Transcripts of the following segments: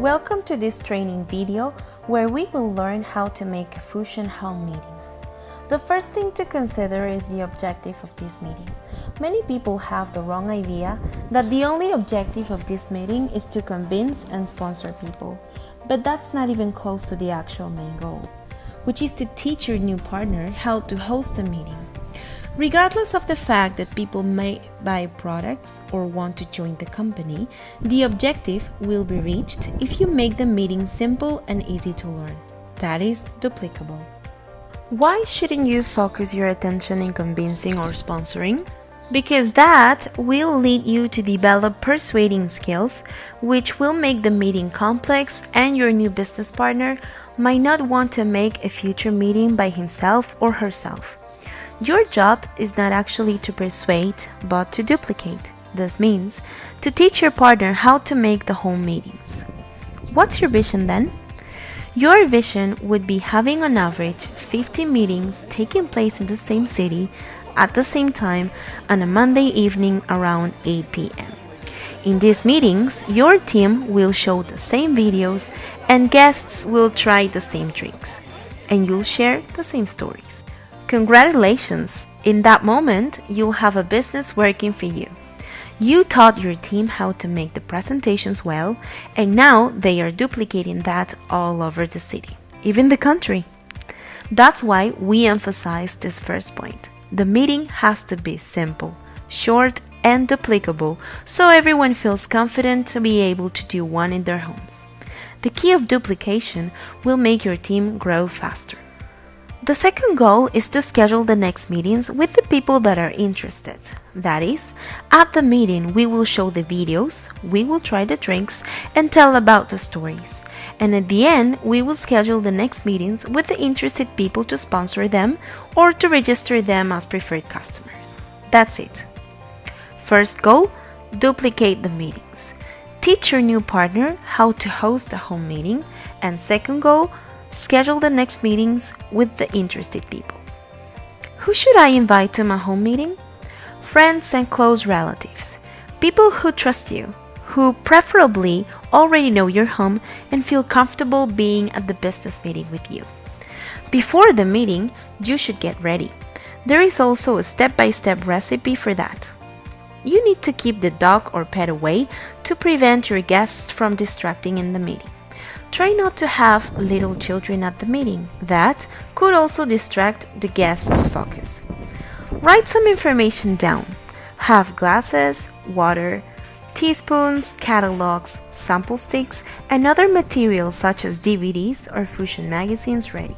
Welcome to this training video where we will learn how to make a Fusion home meeting. The first thing to consider is the objective of this meeting. Many people have the wrong idea that the only objective of this meeting is to convince and sponsor people, but that's not even close to the actual main goal, which is to teach your new partner how to host a meeting. Regardless of the fact that people may buy products or want to join the company, the objective will be reached if you make the meeting simple and easy to learn. That is, duplicable. Why shouldn't you focus your attention in convincing or sponsoring? Because that will lead you to develop persuading skills, which will make the meeting complex and your new business partner might not want to make a future meeting by himself or herself. Your job is not actually to persuade, but to duplicate. This means to teach your partner how to make the home meetings. What's your vision then? Your vision would be having on average 50 meetings taking place in the same city at the same time on a Monday evening around 8 p.m. In these meetings, your team will show the same videos and guests will try the same tricks, and you'll share the same stories. Congratulations! In that moment, you'll have a business working for you. You taught your team how to make the presentations well, and now they are duplicating that all over the city, even the country. That's why we emphasize this first point. The meeting has to be simple, short, and duplicable so everyone feels confident to be able to do one in their homes. The key of duplication will make your team grow faster. The second goal is to schedule the next meetings with the people that are interested. That is, at the meeting we will show the videos, we will try the drinks, and tell about the stories. And at the end, we will schedule the next meetings with the interested people to sponsor them or to register them as preferred customers. That's it. First goal, duplicate the meetings. Teach your new partner how to host a home meeting. And second goal, schedule the next meetings with the interested people. Who should I invite to my home meeting? Friends and close relatives. People who trust you, who preferably already know your home and feel comfortable being at the business meeting with you. Before the meeting, you should get ready. There is also a step-by-step recipe for that. You need to keep the dog or pet away to prevent your guests from distracting in the meeting. Try not to have little children at the meeting. That could also distract the guests' focus. Write some information down. Have glasses, water, teaspoons, catalogs, sample sticks, and other materials such as DVDs or Fusion magazines ready.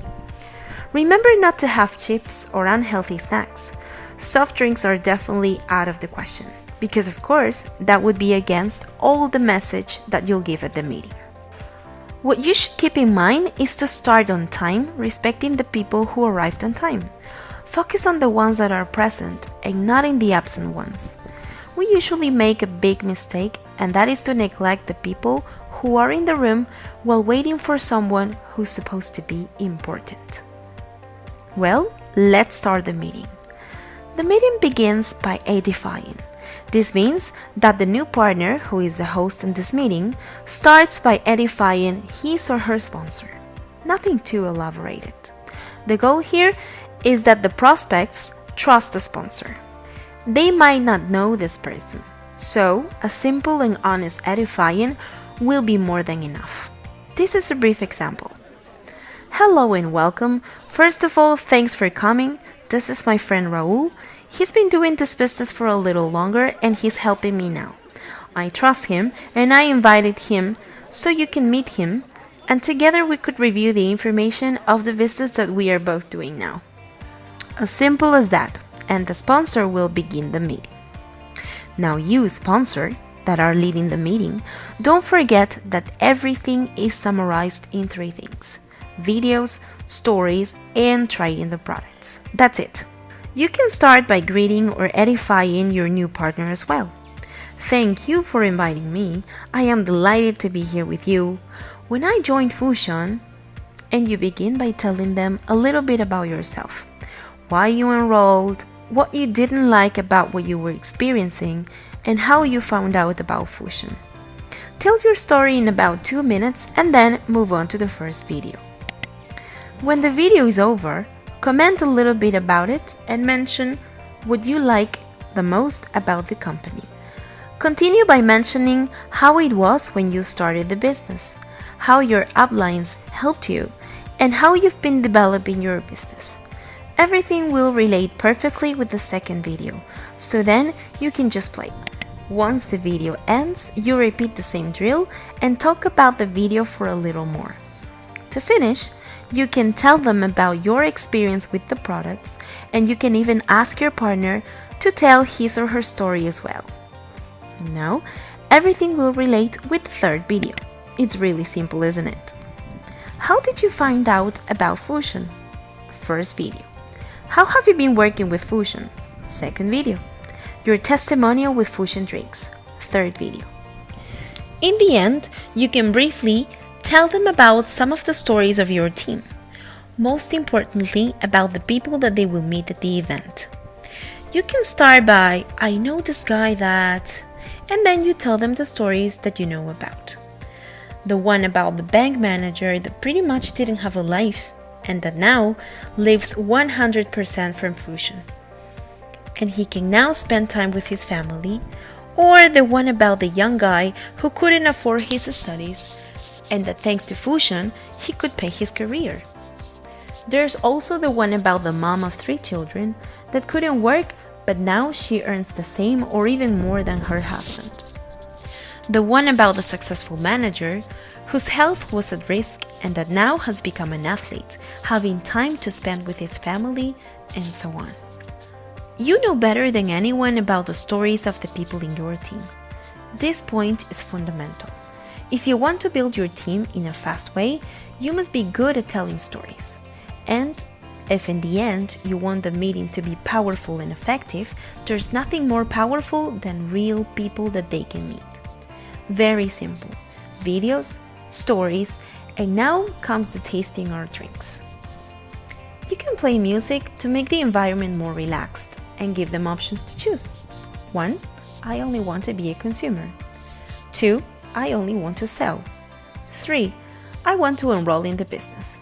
Remember not to have chips or unhealthy snacks. Soft drinks are definitely out of the question, because of course, that would be against all the message that you'll give at the meeting. What you should keep in mind is to start on time, respecting the people who arrived on time. Focus on the ones that are present and not in the absent ones. We usually make a big mistake, and that is to neglect the people who are in the room while waiting for someone who's supposed to be important. Well, let's start the meeting. The meeting begins by edifying. This means that the new partner, who is the host in this meeting, starts by edifying his or her sponsor. Nothing too elaborated. The goal here is that the prospects trust the sponsor. They might not know this person, so a simple and honest edifying will be more than enough. This is a brief example. Hello and welcome. First of all, thanks for coming. This is my friend Raul. He's been doing this business for a little longer and he's helping me now. I trust him and I invited him so you can meet him and together we could review the information of the business that we are both doing now. As simple as that, and the sponsor will begin the meeting. Now you, sponsor, that are leading the meeting, don't forget that everything is summarized in 3 things: videos, stories, and trying the products. That's it. You can start by greeting or edifying your new partner as well. Thank you for inviting me. I am delighted to be here with you. When I joined Fusion, and you begin by telling them a little bit about yourself. Why you enrolled, what you didn't like about what you were experiencing, and how you found out about Fusion. Tell your story in about 2 minutes and then move on to the first video. When the video is over, comment a little bit about it and mention what you like the most about the company. Continue by mentioning how it was when you started the business, how your uplines helped you, and how you've been developing your business. Everything will relate perfectly with the second video, so then you can just play. Once the video ends, you repeat the same drill and talk about the video for a little more. To finish, you can tell them about your experience with the products, and you can even ask your partner to tell his or her story as well. Now, everything will relate with the third video. It's really simple, isn't it? How did you find out about Fusion? First video. How have you been working with Fusion? Second video. Your testimonial with Fusion drinks. Third video. In the end, you can briefly tell them about some of the stories of your team. Most importantly, about the people that they will meet at the event. You can start by, I know this guy that, and then you tell them the stories that you know about. The one about the bank manager that pretty much didn't have a life and that now lives 100% from Fusion. And he can now spend time with his family, or the one about the young guy who couldn't afford his studies and that thanks to Fusion, he could pay his career. There's also the one about the mom of 3 children that couldn't work, but now she earns the same or even more than her husband. The one about the successful manager whose health was at risk and that now has become an athlete, having time to spend with his family, and so on. You know better than anyone about the stories of the people in your team. This point is fundamental. If you want to build your team in a fast way, you must be good at telling stories. And if in the end you want the meeting to be powerful and effective, there's nothing more powerful than real people that they can meet. Very simple. Videos, stories, and now comes the tasting our drinks. You can play music to make the environment more relaxed and give them options to choose. 1. I only want to be a consumer. 2. I only want to sell. 3. I want to enroll in the business.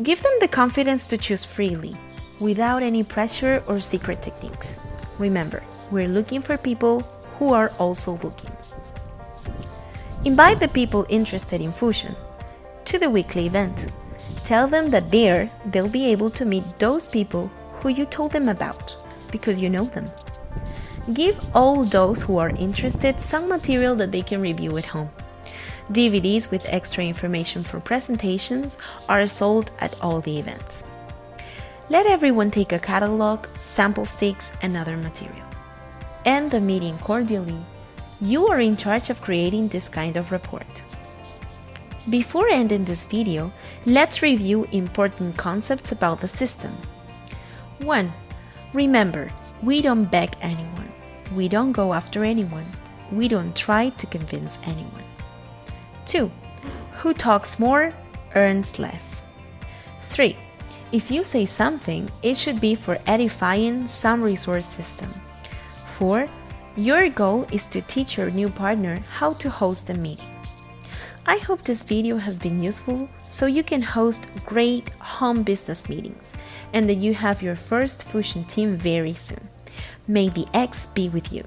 Give them the confidence to choose freely, without any pressure or secret techniques. Remember, we're looking for people who are also looking. Invite the people interested in Fusion to the weekly event. Tell them that there they'll be able to meet those people who you told them about, because you know them. Give all those who are interested some material that they can review at home. DVDs with extra information for presentations are sold at all the events. Let everyone take a catalog, sample sticks, and other material. End the meeting cordially. You are in charge of creating this kind of report. Before ending this video, let's review important concepts about the system. 1. Remember, we don't beg anyone. We don't go after anyone. We don't try to convince anyone. 2. Who talks more earns less. 3. If you say something, it should be for edifying some resource system. 4. Your goal is to teach your new partner how to host a meeting. I hope this video has been useful so you can host great home business meetings and that you have your first Fusion team very soon. May the X be with you.